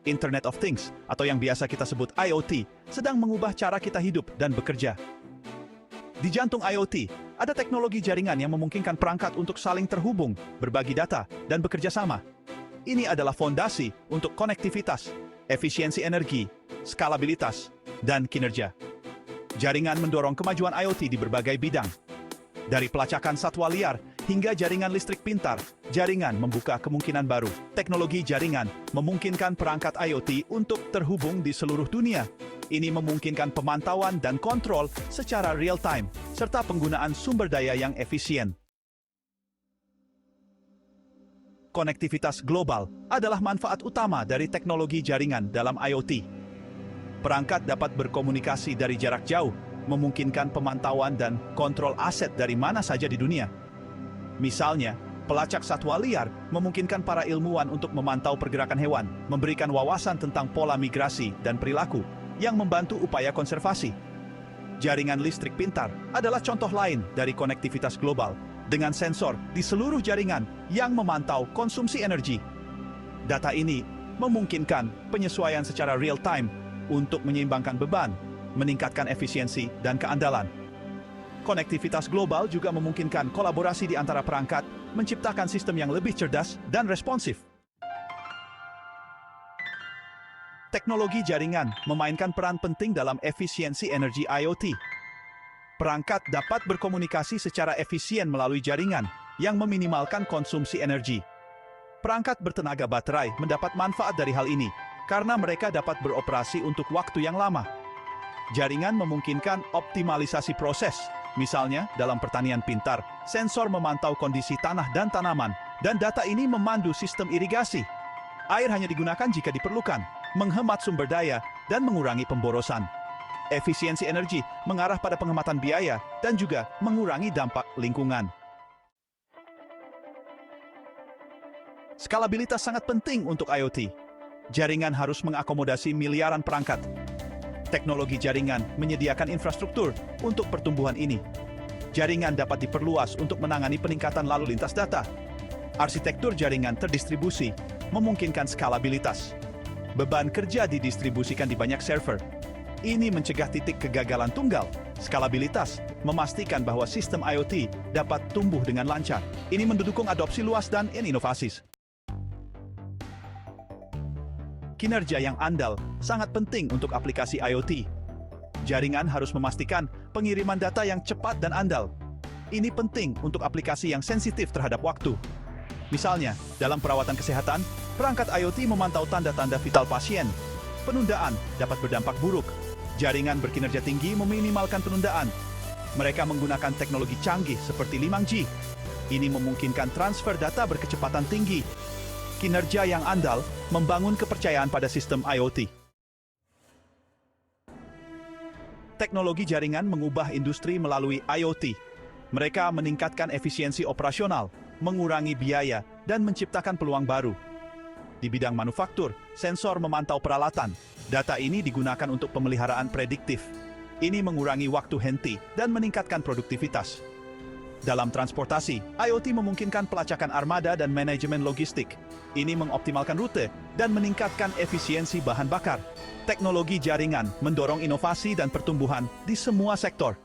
Internet of Things, atau yang biasa kita sebut IoT, sedang mengubah cara kita hidup dan bekerja. Di jantung IoT, ada teknologi jaringan yang memungkinkan perangkat untuk saling terhubung, berbagi data, dan bekerja sama. Ini adalah fondasi untuk konektivitas, efisiensi energi, skalabilitas, dan kinerja. Jaringan mendorong kemajuan IoT di berbagai bidang. Dari pelacakan satwa liar hingga jaringan listrik pintar, jaringan membuka kemungkinan baru. Teknologi jaringan memungkinkan perangkat IoT untuk terhubung di seluruh dunia. Ini memungkinkan pemantauan dan kontrol secara real-time, serta penggunaan sumber daya yang efisien. Konektivitas global adalah manfaat utama dari teknologi jaringan dalam IoT. Perangkat dapat berkomunikasi dari jarak jauh, memungkinkan pemantauan dan kontrol aset dari mana saja di dunia. Misalnya, pelacak satwa liar memungkinkan para ilmuwan untuk memantau pergerakan hewan, memberikan wawasan tentang pola migrasi dan perilaku yang membantu upaya konservasi. Jaringan listrik pintar adalah contoh lain dari konektivitas global, dengan sensor di seluruh jaringan yang memantau konsumsi energi. Data ini memungkinkan penyesuaian secara real-time untuk menyeimbangkan beban, meningkatkan efisiensi dan keandalan. Konektivitas global juga memungkinkan kolaborasi di antara perangkat, menciptakan sistem yang lebih cerdas dan responsif. Teknologi jaringan memainkan peran penting dalam efisiensi energi IoT. Perangkat dapat berkomunikasi secara efisien melalui jaringan yang meminimalkan konsumsi energi. Perangkat bertenaga baterai mendapat manfaat dari hal ini karena mereka dapat beroperasi untuk waktu yang lama. Jaringan memungkinkan optimalisasi proses, misalnya dalam pertanian pintar, sensor memantau kondisi tanah dan tanaman, dan data ini memandu sistem irigasi. Air hanya digunakan jika diperlukan, menghemat sumber daya, dan mengurangi pemborosan. Efisiensi energi mengarah pada penghematan biaya dan juga mengurangi dampak lingkungan. Skalabilitas sangat penting untuk IoT. Jaringan harus mengakomodasi miliaran perangkat. Teknologi jaringan menyediakan infrastruktur untuk pertumbuhan ini. Jaringan dapat diperluas untuk menangani peningkatan lalu lintas data. Arsitektur jaringan terdistribusi memungkinkan skalabilitas. Beban kerja didistribusikan di banyak server. Ini mencegah titik kegagalan tunggal. Skalabilitas memastikan bahwa sistem IoT dapat tumbuh dengan lancar. Ini mendukung adopsi luas dan inovasi. Kinerja yang andal sangat penting untuk aplikasi IoT. Jaringan harus memastikan pengiriman data yang cepat dan andal. Ini penting untuk aplikasi yang sensitif terhadap waktu. Misalnya, dalam perawatan kesehatan, perangkat IoT memantau tanda-tanda vital pasien. Penundaan dapat berdampak buruk. Jaringan berkinerja tinggi meminimalkan penundaan. Mereka menggunakan teknologi canggih seperti 5G. Ini memungkinkan transfer data berkecepatan tinggi. Kinerja yang andal membangun kepercayaan pada sistem IoT. Teknologi jaringan mengubah industri melalui IoT. Mereka meningkatkan efisiensi operasional, mengurangi biaya, dan menciptakan peluang baru. Di bidang manufaktur, sensor memantau peralatan. Data ini digunakan untuk pemeliharaan prediktif. Ini mengurangi waktu henti dan meningkatkan produktivitas. Dalam transportasi, IoT memungkinkan pelacakan armada dan manajemen logistik. Ini mengoptimalkan rute dan meningkatkan efisiensi bahan bakar. Teknologi jaringan mendorong inovasi dan pertumbuhan di semua sektor.